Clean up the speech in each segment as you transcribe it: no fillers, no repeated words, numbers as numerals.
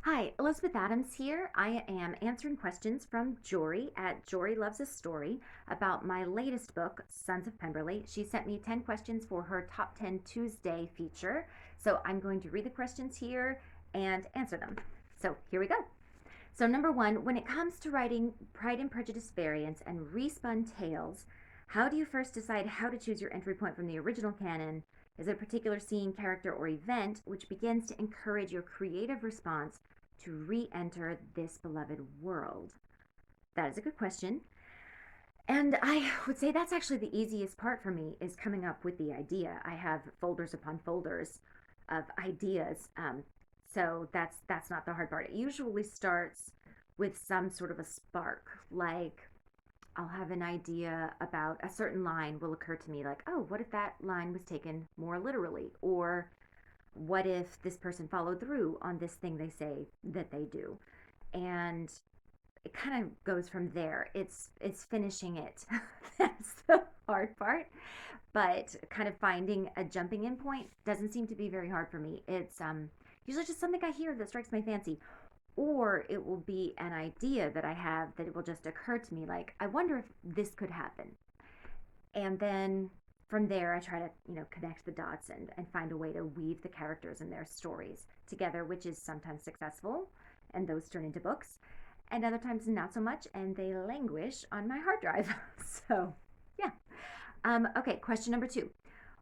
Hi, Elizabeth Adams here. I am answering questions from Jorie at Jorie Loves a Story about my latest book, Sons of Pemberley. She sent me 10 questions for her Top 10 Tuesday feature. So I'm going to read the questions here and answer them. So here we go. So, number one, when it comes to writing Pride and Prejudice variants and respun tales, how do you first decide how to choose your entry point from the original canon? Is it a particular scene, character, or event which begins to encourage your creative response to re enter this beloved world? That is a good question. And I would say that's actually the easiest part for me is coming up with the idea. I have folders upon folders of ideas. So that's not the hard part. It usually starts with some sort of a spark, like I'll have an idea about a certain line will occur to me, like, oh, what if that line was taken more literally? Or what if this person followed through on this thing they say that they do? And it kind of goes from there. It's finishing it. That's the hard part. But kind of finding a jumping in point doesn't seem to be very hard for me. It's usually just something I hear that strikes my fancy, or it will be an idea that I have that it will just occur to me, like I wonder if this could happen. And then from there I try to connect the dots and find a way to weave the characters and their stories together, which is sometimes successful, and those turn into books, and other times not so much, and they languish on my hard drive. So yeah. Okay, question number two.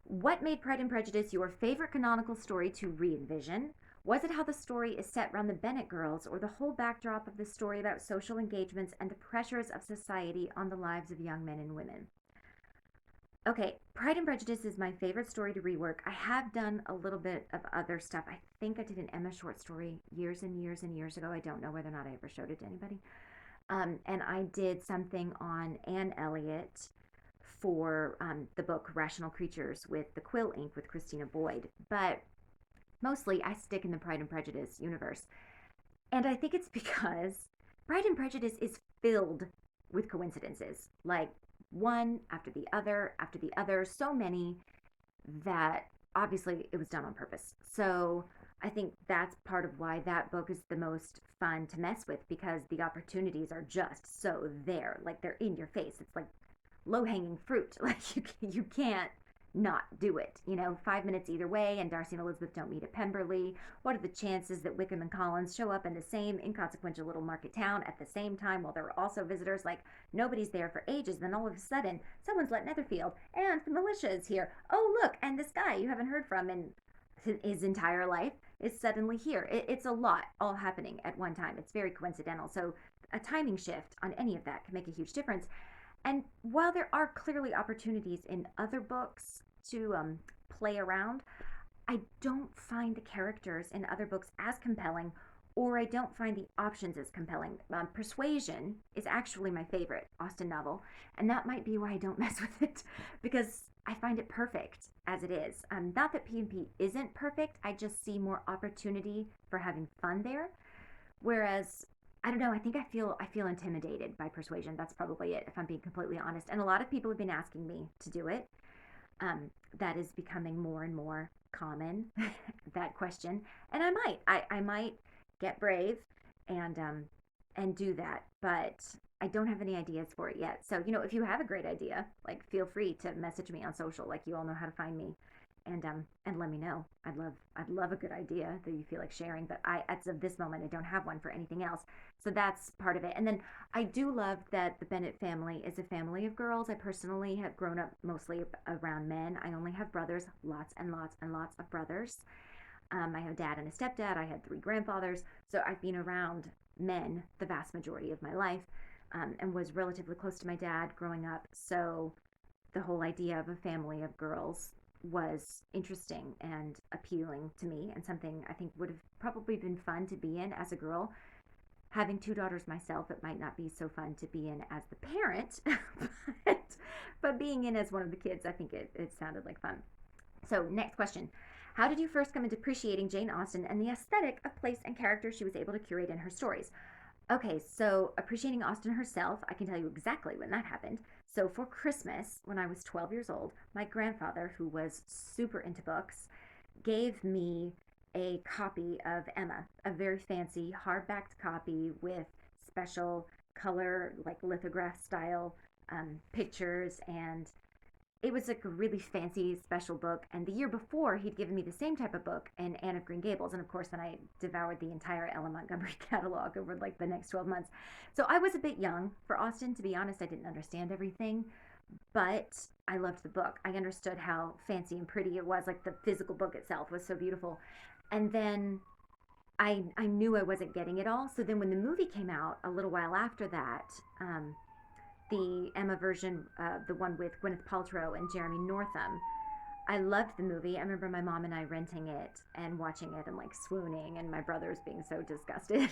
What made Pride and Prejudice your favorite canonical story to re envision? Was it how the story is set around the Bennet girls, or the whole backdrop of the story about social engagements and the pressures of society on the lives of young men and women? Okay, Pride and Prejudice is my favorite story to rework. I have done a little bit of other stuff. I think I did an Emma short story years and years and years ago. I don't know whether or not I ever showed it to anybody. And I did something on Anne Elliot for the book Rational Creatures with the Quill Ink with Christina Boyd. But mostly I stick in the Pride and Prejudice universe. And I think it's because Pride and Prejudice is filled with coincidences, like one after the other, so many that obviously it was done on purpose. So I think that's part of why that book is the most fun to mess with, because the opportunities are just so there, like they're in your face. It's like low hanging fruit. Like you can't not do it. 5 minutes either way, and Darcy and Elizabeth don't meet at Pemberley. What are the chances that Wickham and Collins show up in the same inconsequential little market town at the same time while they're also visitors? Like, nobody's there for ages, then all of a sudden, someone's let Netherfield, and the militia is here. Oh, look, and this guy you haven't heard from in his entire life is suddenly here. It's a lot all happening at one time. It's very coincidental. So a timing shift on any of that can make a huge difference. And while there are clearly opportunities in other books to play around, I don't find the characters in other books as compelling, or I don't find the options as compelling. Persuasion is actually my favorite Austen novel, and that might be why I don't mess with it, because I find it perfect as it is. Not that P&P isn't perfect, I just see more opportunity for having fun there. Whereas I don't know, I feel intimidated by Persuasion. That's probably it, if I'm being completely honest. And a lot of people have been asking me to do it. That is becoming more and more common, that question. And I might get brave and do that, but I don't have any ideas for it yet. So, if you have a great idea, like, feel free to message me on social. Like, you all know how to find me, and let me know. I'd love a good idea that you feel like sharing, but as of this moment I don't have one for anything else. So that's part of it. And then I do love that the Bennet family is a family of girls. I personally have grown up mostly around men. I only have brothers, lots and lots and lots of brothers. I have a dad and a stepdad. I had three grandfathers. So I've been around men the vast majority of my life, and was relatively close to my dad growing up. So the whole idea of a family of girls was interesting and appealing to me, and something I think would have probably been fun to be in as a girl. Having two daughters myself, it might not be so fun to be in as the parent, but being in as one of the kids, I think it sounded like fun. So, next question. How did you first come into appreciating Jane Austen and the aesthetic of place and character she was able to curate in her stories? Okay, so appreciating Austen herself, I can tell you exactly when that happened. So for Christmas, when I was 12 years old, my grandfather, who was super into books, gave me a copy of Emma, a very fancy hardbacked copy with special color, like lithograph style pictures, and it was like a really fancy special book. And the year before, he'd given me the same type of book in Anne of Green Gables, and of course then I devoured the entire Ella Montgomery catalog over like the next 12 months. So I was a bit young for Austen, to be honest. I didn't understand everything, but I loved the book. I understood how fancy and pretty it was. Like the physical book itself was so beautiful. And then I knew I wasn't getting it all. So then when the movie came out a little while after that, the Emma version, the one with Gwyneth Paltrow and Jeremy Northam, I loved the movie. I remember my mom and I renting it and watching it and like swooning, and my brothers being so disgusted.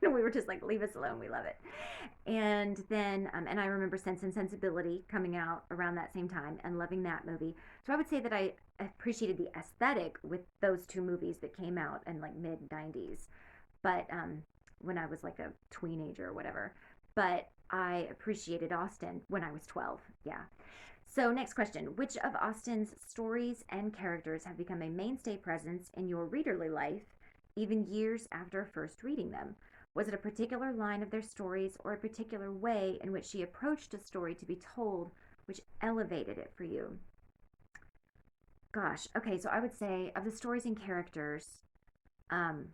And we were just like, leave us alone, we love it. And then, and I remember Sense and Sensibility coming out around that same time and loving that movie. So I would say that I appreciated the aesthetic with those two movies that came out in like mid 90s. But when I was like a teenager or whatever. But I appreciated Austen when I was 12. Yeah. So, next question. Which of Austen's stories and characters have become a mainstay presence in your readerly life, even years after first reading them? Was it a particular line of their stories or a particular way in which she approached a story to be told which elevated it for you? Gosh, okay, so I would say of the stories and characters um,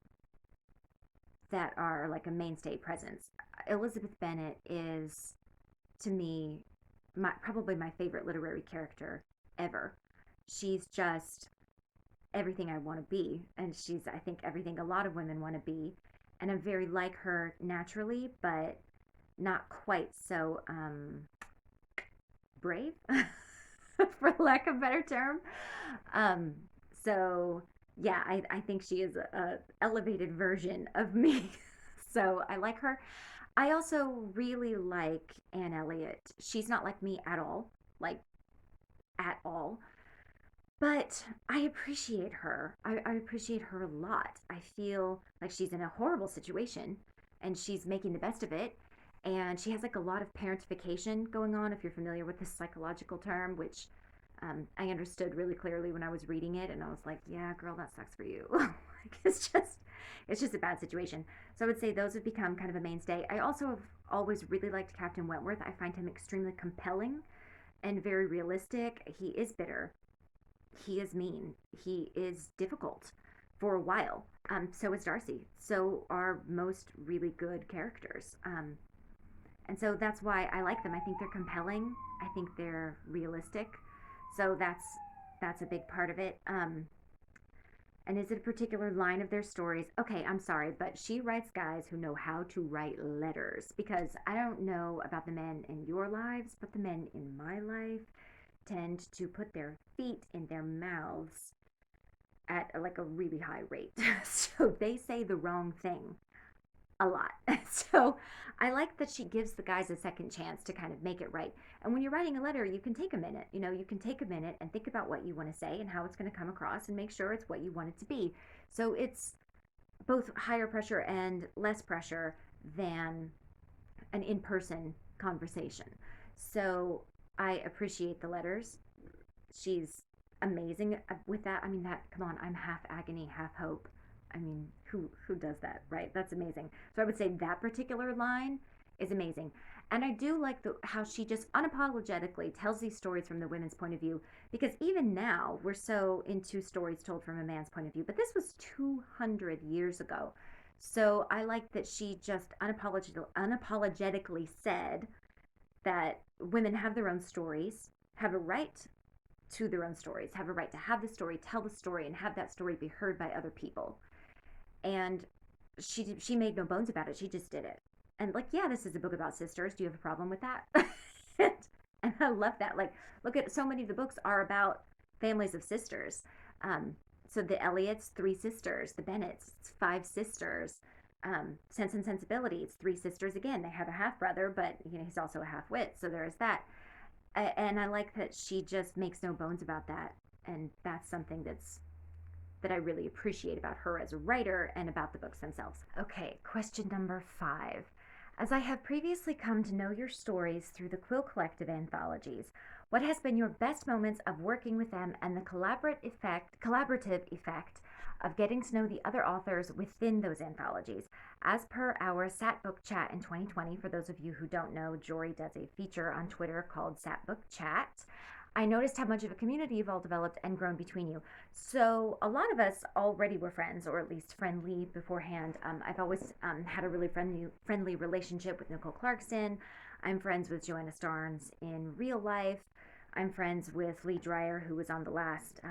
that are like a mainstay presence, Elizabeth Bennet is, to me, probably my favorite literary character ever. She's just everything I want to be, and she's, I think, everything a lot of women want to be. And I'm very like her naturally, but not quite so brave, for lack of a better term. Um, so yeah, I think she is a elevated version of me. So I like her. I also really like Anne Elliot. She's not like me at all, like at all. But I appreciate her. I appreciate her a lot. I feel like she's in a horrible situation and she's making the best of it. And she has like a lot of parentification going on, if you're familiar with this psychological term, which I understood really clearly when I was reading it. And I was like, yeah, girl, that sucks for you. Like, it's just a bad situation. So I would say those have become kind of a mainstay. I also have always really liked Captain Wentworth. I find him extremely compelling and very realistic. He is bitter, he is mean, he is difficult for a while. So is Darcy. So are most really good characters. And so that's why I like them. I think they're compelling. I think they're realistic. So that's a big part of it. And is it a particular line of their stories? Okay, I'm sorry, but she writes guys who know how to write letters, because I don't know about the men in your lives, but the men in my life tend to put their feet in their mouths at like a really high rate. So they say the wrong thing a lot. So I like that she gives the guys a second chance to kind of make it right. And when you're writing a letter, you can take a minute. You can take a minute and think about what you want to say and how it's going to come across and make sure it's what you want it to be. So it's both higher pressure and less pressure than an in-person conversation. So I appreciate the letters. She's amazing with that. I mean, that, come on, I'm half agony, half hope. I mean, who does that, right? That's amazing. So I would say that particular line is amazing. And I do like how she just unapologetically tells these stories from the women's point of view, because even now we're so into stories told from a man's point of view, but this was 200 years ago. So I like that she just unapologetically said that women have their own stories, have a right to their own stories, have a right to have the story, tell the story, and have that story be heard by other people. And she made no bones about it. She just did it. And like, yeah, this is a book about sisters. Do you have a problem with that? And I love that. Like, look at, so many of the books are about families of sisters. So the Elliots, 3 sisters. The Bennets, 5 sisters. Sense and Sensibility, it's 3 sisters again. They have a half brother, but he's also a half wit. So there's that. And I like that she just makes no bones about that. And that's something that I really appreciate about her as a writer and about the books themselves. Okay, question number 5. As I have previously come to know your stories through the Quill Collective anthologies, what has been your best moments of working with them and the collaborative effect of getting to know the other authors within those anthologies. As per our Sat Book Chat in 2020, for those of you who don't know, Jorie does a feature on Twitter called Sat Book Chat. I noticed how much of a community you've all developed and grown between you. So a lot of us already were friends, or at least friendly beforehand. I've always had a really friendly relationship with Nicole Clarkson. I'm friends with Joanna Starnes in real life. I'm friends with Lee Dreyer, who was on the last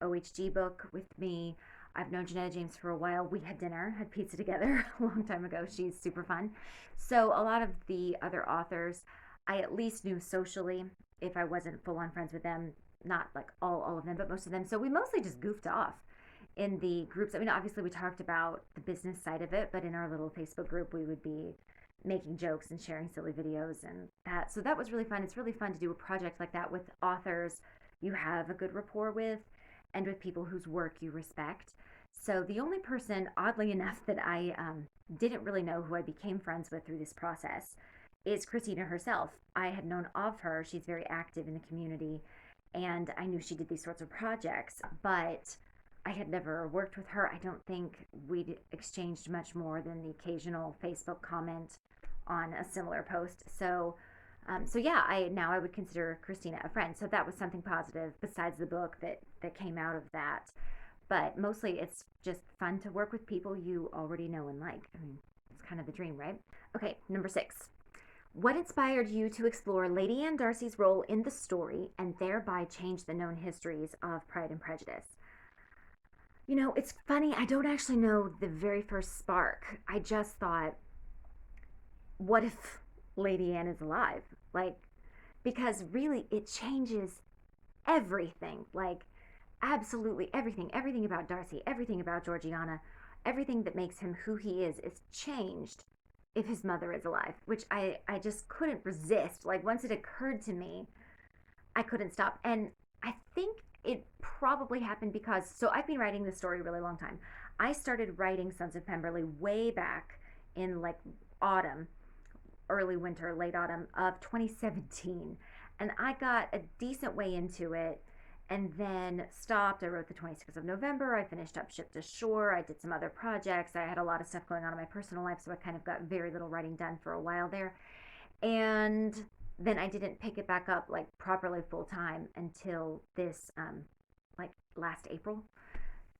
OHG book with me. I've known Janetta James for a while. We had dinner, had pizza together a long time ago. She's super fun. So a lot of the other authors I at least knew socially, if I wasn't full on friends with them, not like all of them, but most of them. So we mostly just goofed off in the groups. I mean, obviously we talked about the business side of it, but in our little Facebook group, we would be making jokes and sharing silly videos and that. So that was really fun. It's really fun to do a project like that with authors you have a good rapport with and with people whose work you respect. So the only person, oddly enough, that I didn't really know who I became friends with through this process is Christina herself. I had known of her. She's very active in the community, and I knew she did these sorts of projects, but I had never worked with her. I don't think we'd exchanged much more than the occasional Facebook comment on a similar post. So yeah, I would consider Christina a friend. So that was something positive besides the book that came out of that. But mostly it's just fun to work with people you already know and like. I mean, it's kind of the dream, right? Okay, number 6. What inspired you to explore Lady Anne Darcy's role in the story and thereby change the known histories of Pride and Prejudice? You know, it's funny, I don't actually know the very first spark. I just thought, what if Lady Anne is alive? Like, because really it changes everything. Like, absolutely everything. Everything about Darcy, everything about Georgiana, everything that makes him who he is changed if his mother is alive, which I just couldn't resist. Like, once it occurred to me, I couldn't stop. And I think it probably happened because, so I've been writing this story a really long time. I started writing Sons of Pemberley way back in like autumn, early winter, late autumn of 2017. And I got a decent way into it and then stopped. I wrote the 26th of November. I finished up Ship to Shore. I did some other projects. I had a lot of stuff going on in my personal life, so I kind of got very little writing done for a while there. And then I didn't pick it back up like properly full time until this like last April,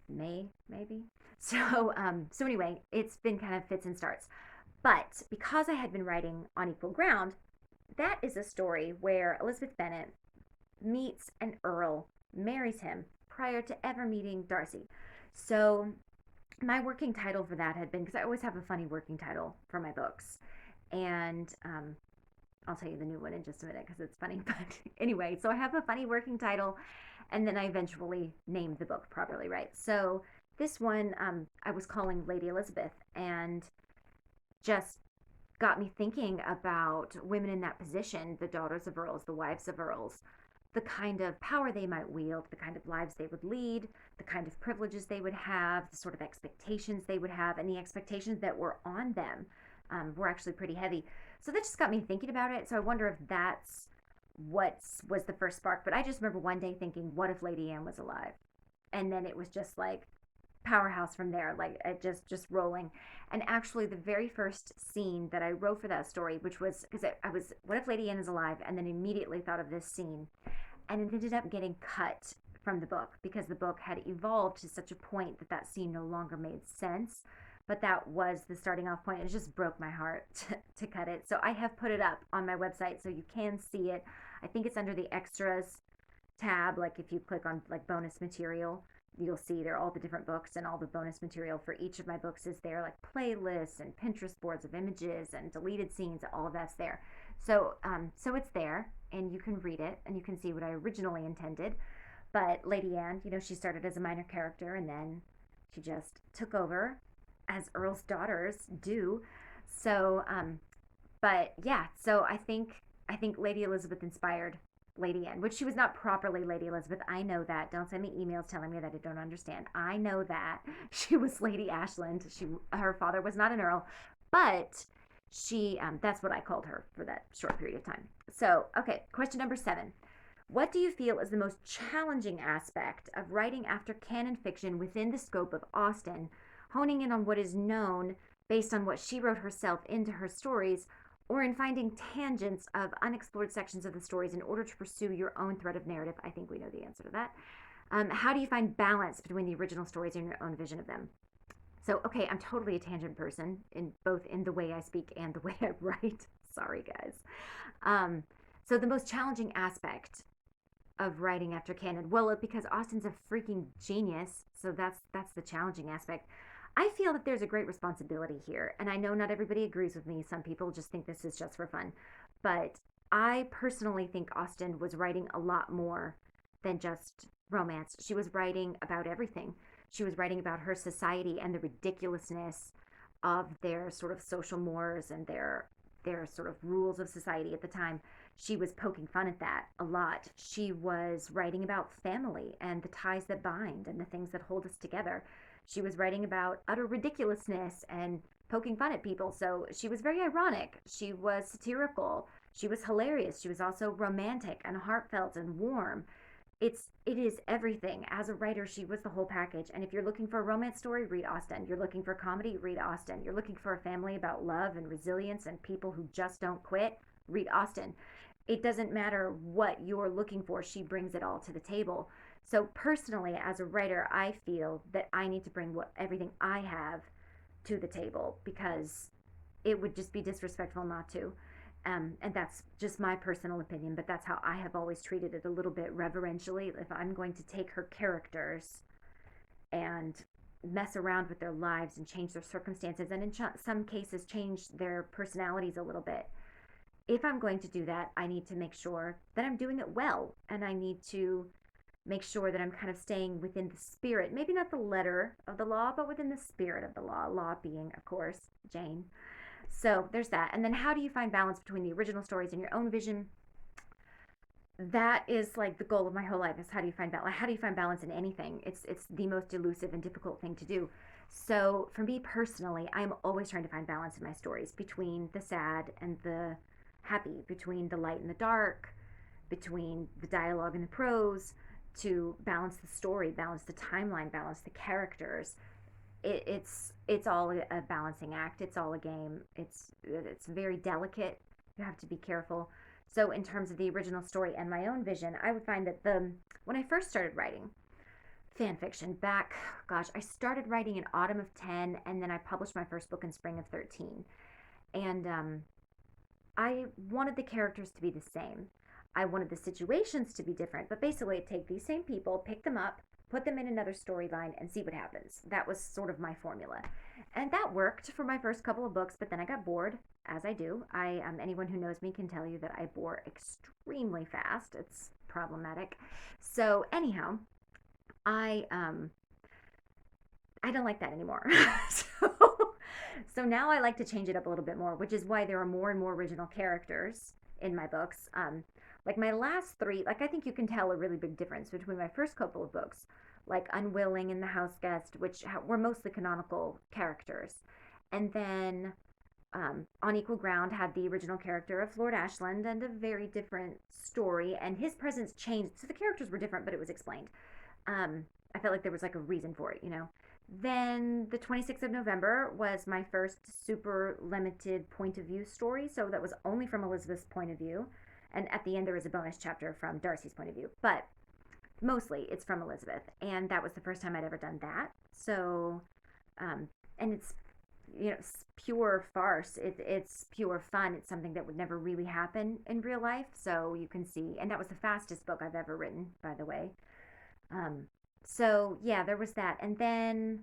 May maybe. So anyway, it's been kind of fits and starts. But because I had been writing On Equal Ground, that is a story where Elizabeth Bennet meets an earl, marries him prior to ever meeting Darcy. So my working title for that had been, because I always have a funny working title for my books, and I'll tell you the new one in just a minute because it's funny. But anyway, so I have a funny working title, and then I eventually named the book properly, right? So this one I was calling Lady Elizabeth, and just got me thinking about women in that position, the daughters of earls, the wives of earls, the kind of power they might wield, the kind of lives they would lead, the kind of privileges they would have, the sort of expectations they would have, and the expectations that were on them were actually pretty heavy. So that just got me thinking about it. So I wonder if that's what was the first spark. But I just remember one day thinking, what if Lady Anne was alive? And then it was just like powerhouse from there, like it just rolling. And actually the very first scene that I wrote for that story, which was, because I was, what if Lady Anne is alive? And then immediately thought of this scene. And it ended up getting cut from the book because the book had evolved to such a point that that scene no longer made sense. But that was the starting off point. It just broke my heart to cut it. So I have put it up on my website so you can see it. I think it's under the extras tab. Like if you click on like bonus material, you'll see there are all the different books, and all the bonus material for each of my books is there, like playlists and Pinterest boards of images and deleted scenes. All of that's there. So it's there, and you can read it, and you can see what I originally intended. But Lady Anne, you know, she started as a minor character, and then she just took over, as Earl's daughters do. So, but yeah, so I think Lady Elizabeth inspired Lady Anne, which she was not properly Lady Elizabeth. I know that. Don't send me emails telling me that I don't understand. I know that she was Lady Ashland. Her father was not an earl, but she, that's what I called her for that short period of time. So, okay, question number 7. What do you feel is the most challenging aspect of writing after canon fiction within the scope of Austen, honing in on what is known based on what she wrote herself into her stories, or in finding tangents of unexplored sections of the stories in order to pursue your own thread of narrative? I think we know the answer to that. How do you find balance between the original stories and your own vision of them? So, okay, I'm totally a tangent person in both in the way I speak and the way I write. Sorry, guys. Um, so the most challenging aspect of writing after canon, well, because Austen's a freaking genius, so that's the challenging aspect. I feel that there's a great responsibility here, and I know not everybody agrees with me. Some people just think this is just for fun, but I personally think Austen was writing a lot more than just romance. She was writing about everything. She was writing about her society and the ridiculousness of their sort of social mores and their sort of rules of society at the time. She was poking fun at that a lot. She was writing about family and the ties that bind and the things that hold us together. She was writing about utter ridiculousness and poking fun at people. So she was very ironic. She was satirical. She was hilarious. She was also romantic and heartfelt and warm. It is everything. As a writer, she was the whole package. And if you're looking for a romance story, read Austen. You're looking for comedy, read Austen. You're looking for a family about love and resilience and people who just don't quit, read Austen. It doesn't matter what you're looking for, she brings it all to the table. So personally, as a writer, I feel that I need to bring everything I have to the table because it would just be disrespectful not to. And that's just my personal opinion, but that's how I have always treated it, a little bit reverentially. If I'm going to take her characters and mess around with their lives and change their circumstances, and in some cases change their personalities a little bit, if I'm going to do that, I need to make sure that I'm doing it well, and I need to make sure that I'm kind of staying within the spirit, maybe not the letter of the law, but within the spirit of the law being, of course, Jane. So there's that. And then how do you find balance between the original stories and your own vision? That is like the goal of my whole life, is how do you find balance? How do you find balance in anything? It's the most elusive and difficult thing to do. So for me personally, I'm always trying to find balance in my stories between the sad and the happy, between the light and the dark, between the dialogue and the prose, to balance the story, balance the timeline, balance the characters. It's all a balancing act. It's all a game. It's very delicate. You have to be careful. So in terms of the original story and my own vision, I would find that the when I first started writing fan fiction back, gosh, I started writing in autumn of 10, and then I published my first book in spring of 13. And I wanted the characters to be the same. I wanted the situations to be different, but basically I'd take these same people, pick them up, put them in another storyline, and see what happens. That was sort of my formula. And that worked for my first couple of books, but then I got bored, as I do. Anyone who knows me can tell you that I bore extremely fast. It's problematic. So anyhow, I I don't like that anymore. so so now I like to change it up a little bit more, which is why there are more and more original characters in my books. Like my last three, like I think you can tell a really big difference between my first couple of books, like Unwilling and The House Guest, which were mostly canonical characters. And then On Equal Ground had the original character of Lord Ashland and a very different story, and his presence changed. So the characters were different, but it was explained. I felt like there was like a reason for it, you know. Then the 26th of November was my first super limited point of view story, so that was only from Elizabeth's point of view. And at the end, there was a bonus chapter from Darcy's point of view. But mostly it's from Elizabeth. And that was the first time I'd ever done that. So, and it's, you know, it's pure farce. It's pure fun. It's something that would never really happen in real life. So you can see, and that was the fastest book I've ever written, by the way. So yeah, there was that. And then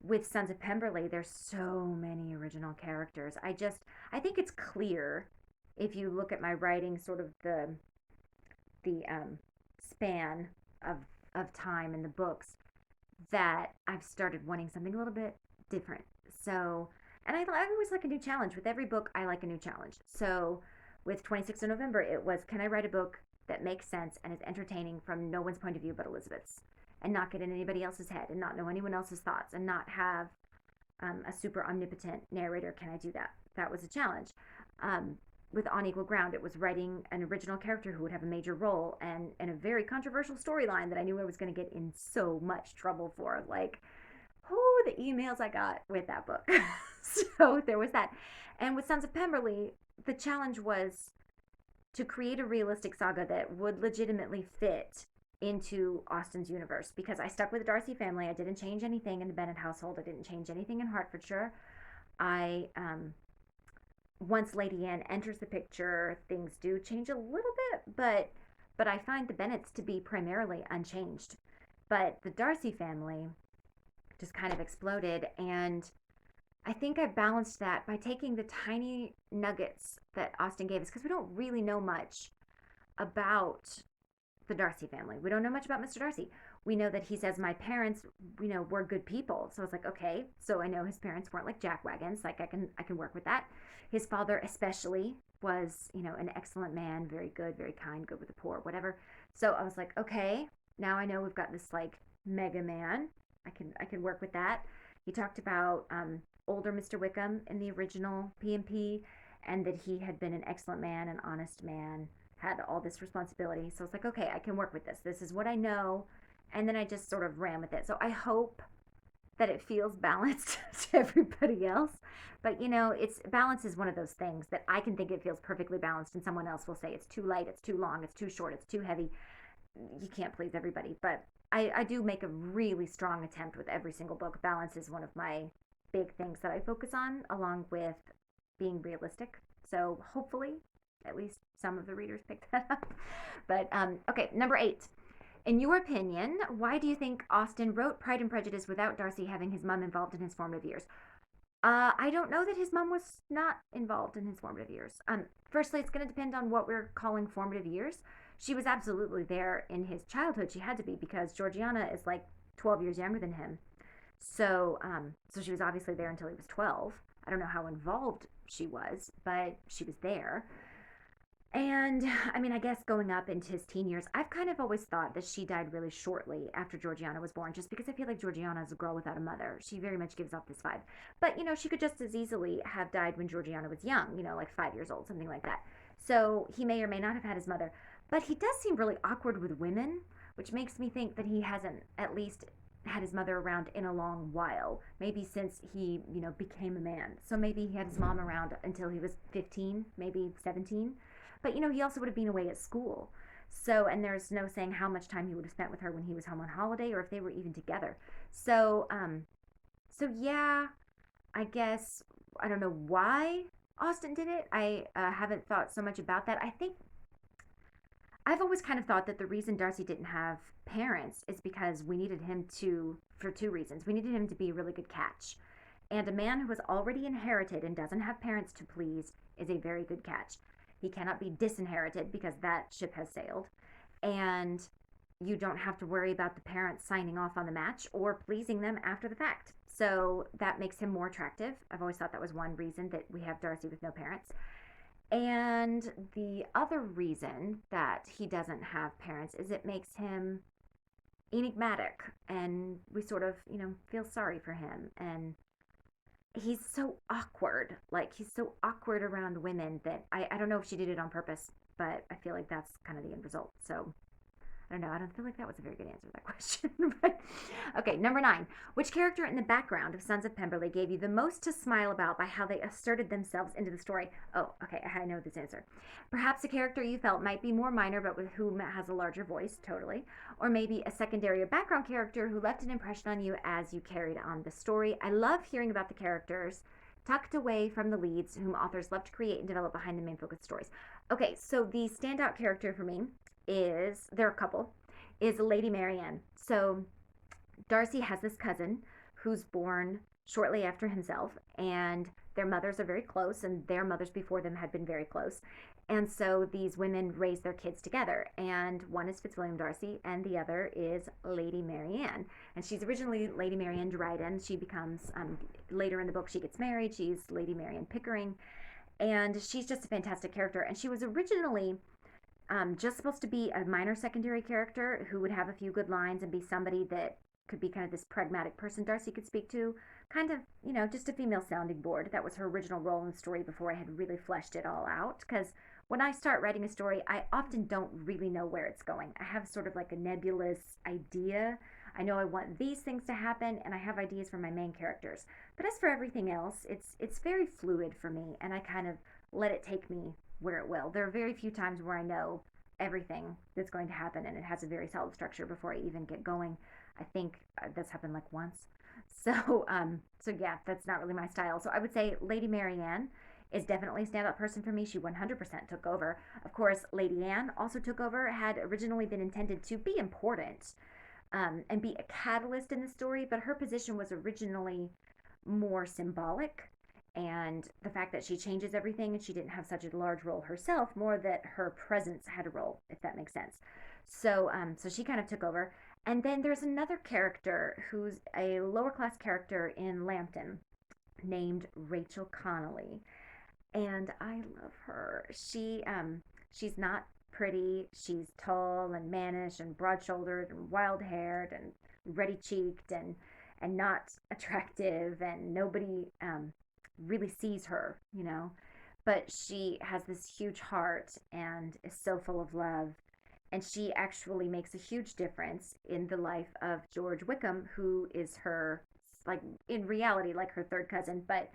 with Sons of Pemberley, there's so many original characters. I think it's clear if you look at my writing, sort of the span of time in the books, that I've started wanting something a little bit different. So, and I always like a new challenge. With every book, I like a new challenge. So with 26th of November, it was, can I write a book that makes sense and is entertaining from no one's point of view but Elizabeth's, and not get in anybody else's head, and not know anyone else's thoughts, and not have a super omnipotent narrator? Can I do that? That was a challenge. with On Equal Ground, it was writing an original character who would have a major role and a very controversial storyline that I knew I was going to get in so much trouble for. Like, oh, the emails I got with that book. So there was that. And with Sons of Pemberley, the challenge was to create a realistic saga that would legitimately fit into Austen's universe, because I stuck with the Darcy family. I didn't change anything in the Bennet household. I didn't change anything in Hertfordshire. I Once Lady Anne enters the picture, things do change a little bit, but I find the Bennets to be primarily unchanged. But the Darcy family just kind of exploded, and I think I balanced that by taking the tiny nuggets that Austen gave us, because we don't really know much about the Darcy family. We don't know much about Mr. Darcy. We know that he says my parents, were good people. So I was like, okay, so I know his parents weren't like jackwagons. Like I can work with that. His father especially was, an excellent man, very good, very kind, good with the poor, whatever. So I was like, okay, now I know we've got this like mega man. I can work with that. He talked about older Mr. Wickham in the original P&P, and that he had been an excellent man, an honest man, had all this responsibility. So I was like, okay, I can work with this. This is what I know. And then I just sort of ran with it. So I hope that it feels balanced to everybody else. But it's balance is one of those things that I can think it feels perfectly balanced, and someone else will say it's too light, it's too long, it's too short, it's too heavy. You can't please everybody. But I do make a really strong attempt with every single book. Balance is one of my big things that I focus on, along with being realistic. So hopefully, at least some of the readers picked that up. But okay, number 8. In your opinion, why do you think Austen wrote Pride and Prejudice without Darcy having his mom involved in his formative years? I don't know that his mom was not involved in his formative years. Firstly, it's going to depend on what we're calling formative years. She was absolutely there in his childhood. She had to be, because Georgiana is like 12 years younger than him. So she was obviously there until he was 12. I don't know how involved she was, but she was there. And I mean, I guess going up into his teen years, I've kind of always thought that she died really shortly after Georgiana was born, just because I feel like Georgiana is a girl without a mother. She very much gives off this vibe. But, she could just as easily have died when Georgiana was young, like 5 years old, something like that. So he may or may not have had his mother. But he does seem really awkward with women, which makes me think that he hasn't at least had his mother around in a long while. Maybe since he, became a man. So maybe he had his mom around until he was 15, maybe 17. But, he also would have been away at school. So, and there's no saying how much time he would have spent with her when he was home on holiday, or if they were even together. So yeah, I guess, I don't know why Austen did it. I haven't thought so much about that. I've always kind of thought that the reason Darcy didn't have parents is because we needed him for 2 reasons. We needed him to be a really good catch. And a man who has already inherited and doesn't have parents to please is a very good catch. He cannot be disinherited, because that ship has sailed. And you don't have to worry about the parents signing off on the match or pleasing them after the fact. So that makes him more attractive. I've always thought that was one reason that we have Darcy with no parents. And the other reason that he doesn't have parents is it makes him enigmatic, and we sort of, feel sorry for him. And he's so awkward. Like, he's so awkward around women that I don't know if she did it on purpose, but I feel like that's kind of the end result. So I don't know. I don't feel like that was a very good answer to that question. But okay, number 9. Which character in the background of Sons of Pemberley gave you the most to smile about by how they asserted themselves into the story? Oh, okay, I know this answer. Perhaps a character you felt might be more minor, but with whom it has a larger voice, totally. Or maybe a secondary or background character who left an impression on you as you carried on the story. I love hearing about the characters tucked away from the leads whom authors love to create and develop behind the main focus stories. Okay, so the standout character for me there are a couple, is Lady Marianne. So Darcy has this cousin who's born shortly after himself, and their mothers are very close, and their mothers before them had been very close. And so these women raise their kids together, and one is Fitzwilliam Darcy, and the other is Lady Marianne. And she's originally Lady Marianne Dryden. She becomes, later in the book, she gets married. She's Lady Marianne Pickering, and she's just a fantastic character. And she was originally just supposed to be a minor secondary character who would have a few good lines and be somebody that could be kind of this pragmatic person Darcy could speak to. kind of, just a female sounding board. That was her original role in the story before I had really fleshed it all out. Because when I start writing a story, I often don't really know where it's going. I have sort of like a nebulous idea. I know I want these things to happen, and I have ideas for my main characters. But as for everything else, it's very fluid for me, and I kind of let it take me where it will. There are very few times where I know everything that's going to happen, and it has a very solid structure before I even get going. I think that's happened like once. So yeah, that's not really my style. So I would say Lady Marianne is definitely a standout person for me. She 100% took over. Of course, Lady Anne also took over, had originally been intended to be important, and be a catalyst in the story, but her position was originally more symbolic. And the fact that she changes everything and she didn't have such a large role herself, more that her presence had a role, if that makes sense. So she kind of took over. And then there's another character who's a lower class character in Lambton named Rachel Connolly, and I love her. She's not pretty. She's tall and mannish and broad-shouldered and wild-haired and ruddy-cheeked and not attractive, and nobody really sees her, But she has this huge heart and is so full of love, and she actually makes a huge difference in the life of George Wickham, who is her, like, in reality, like her third cousin, but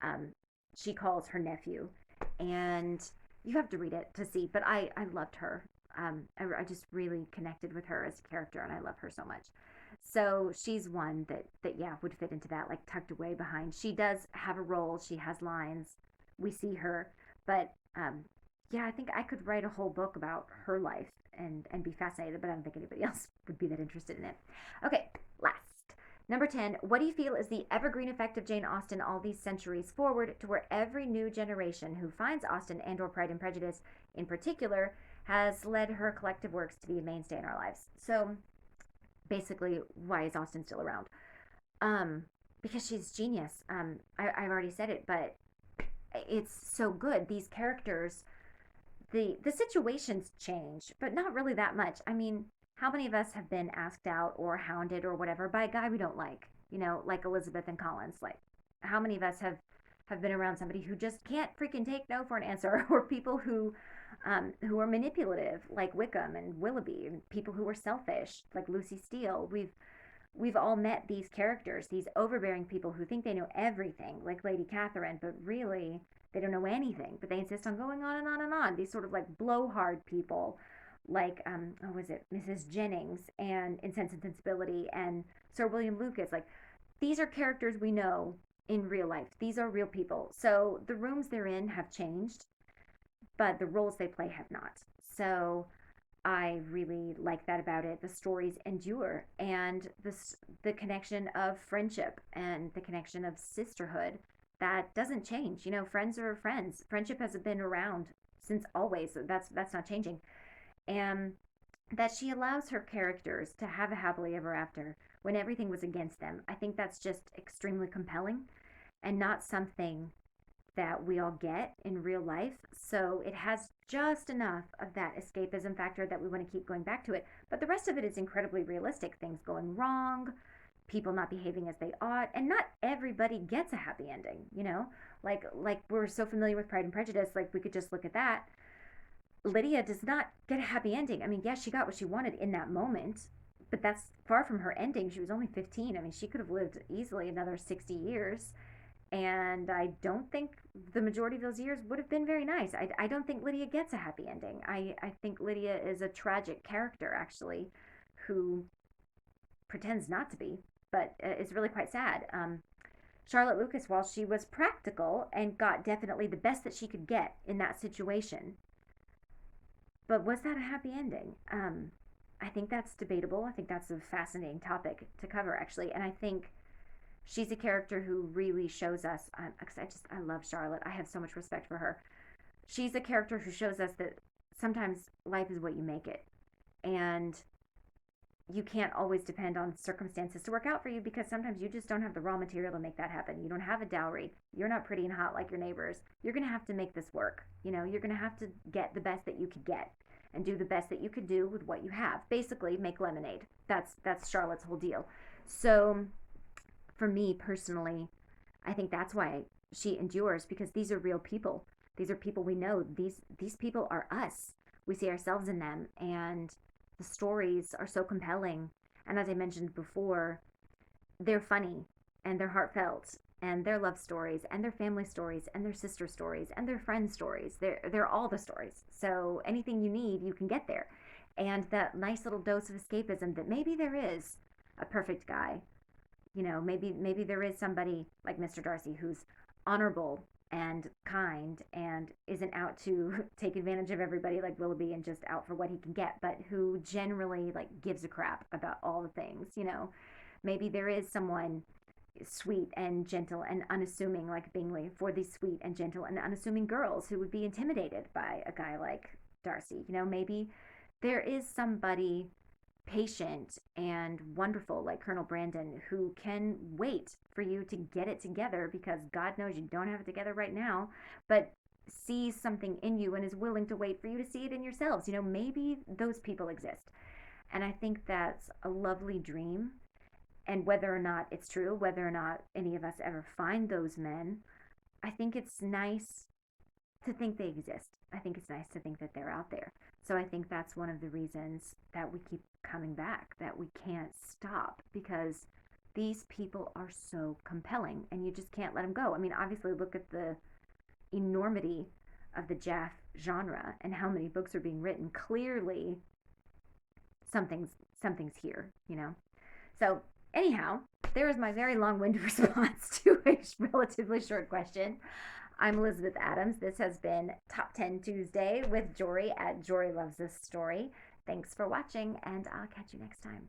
um, she calls her nephew. And you have to read it to see, but I loved her. I just really connected with her as a character, and I love her so much. So she's one that yeah, would fit into that, like tucked away behind. She does have a role. She has lines. We see her, but yeah, I think I could write a whole book about her life and be fascinated, but I don't think anybody else would be that interested in it. Okay, last. Number 10, what do you feel is the evergreen effect of Jane Austen all these centuries forward to where every new generation who finds Austen and or Pride and Prejudice in particular has led her collective works to be a mainstay in our lives? So basically, why is Austen still around? Because she's genius. I've already said it, but it's so good. These characters, the situations change, but not really that much. I mean, how many of us have been asked out or hounded or whatever by a guy we don't like? Like Elizabeth and Collins. Like, how many of us have been around somebody who just can't freaking take no for an answer, or people who are manipulative, like Wickham and Willoughby, and people who are selfish, like Lucy Steele. We've all met these characters, these overbearing people who think they know everything, like Lady Catherine, but really they don't know anything, but they insist on going on and on and on. These sort of like blowhard people, like what was it, Mrs. Jennings, and in Sense and Sensibility, and Sir William Lucas. Like, these are characters we know in real life. These are real people. So the rooms they're in have changed, but the roles they play have not. So I really like that about it. The stories endure, and the connection of friendship and the connection of sisterhood that doesn't change. Friends are friends. Friendship has been around since always. So that's not changing. And that she allows her characters to have a happily ever after when everything was against them. I think that's just extremely compelling and not something that we all get in real life. So it has just enough of that escapism factor that we want to keep going back to it. But the rest of it is incredibly realistic. Things going wrong, people not behaving as they ought, and not everybody gets a happy ending. Like we're so familiar with Pride and Prejudice, like we could just look at that. Lydia does not get a happy ending. I mean, yes, she got what she wanted in that moment, but that's far from her ending. She was only 15. I mean, she could have lived easily another 60 years. And I don't think the majority of those years would have been very nice. I don't think Lydia gets a happy ending. I think Lydia is a tragic character, actually, who pretends not to be, but is really quite sad. Charlotte Lucas, while she was practical and got definitely the best that she could get in that situation, but was that a happy ending? I think that's debatable. I think that's a fascinating topic to cover, actually. And I think she's a character who really shows us, I love Charlotte. I have so much respect for her. She's a character who shows us that sometimes life is what you make it. And you can't always depend on circumstances to work out for you, because sometimes you just don't have the raw material to make that happen. You don't have a dowry. You're not pretty and hot like your neighbors. You're going to have to make this work. You're going to have to get the best that you could get and do the best that you could do with what you have. Basically, make lemonade. That's Charlotte's whole deal. So for me personally, I think that's why she endures, because these are real people. These are people we know. These people are us. We see ourselves in them, and the stories are so compelling. And as I mentioned before, they're funny and they're heartfelt, and their love stories and their family stories and their sister stories and their friend stories. They're all the stories. So anything you need, you can get there. And that nice little dose of escapism that maybe there is a perfect guy. Maybe there is somebody like Mr. Darcy who's honorable and kind and isn't out to take advantage of everybody like Willoughby and just out for what he can get, but who generally like gives a crap about all the things. Maybe there is someone sweet and gentle and unassuming like Bingley for these sweet and gentle and unassuming girls who would be intimidated by a guy like Darcy. Maybe there is somebody patient and wonderful like Colonel Brandon who can wait for you to get it together, because God knows you don't have it together right now, but sees something in you and is willing to wait for you to see it in yourselves. Maybe those people exist. And I think that's a lovely dream. And whether or not it's true, whether or not any of us ever find those men, I think it's nice to think they exist. I think it's nice to think that they're out there. So I think that's one of the reasons that we keep coming back, that we can't stop, because these people are so compelling and you just can't let them go. I mean, obviously, look at the enormity of the Jaff genre and how many books are being written. Clearly, something's here. So anyhow, there is my very long-winded response to a relatively short question. I'm Elizabeth Adams. This has been Top 10 Tuesday with Jorie at Jorie Loves This Story. Thanks for watching, and I'll catch you next time.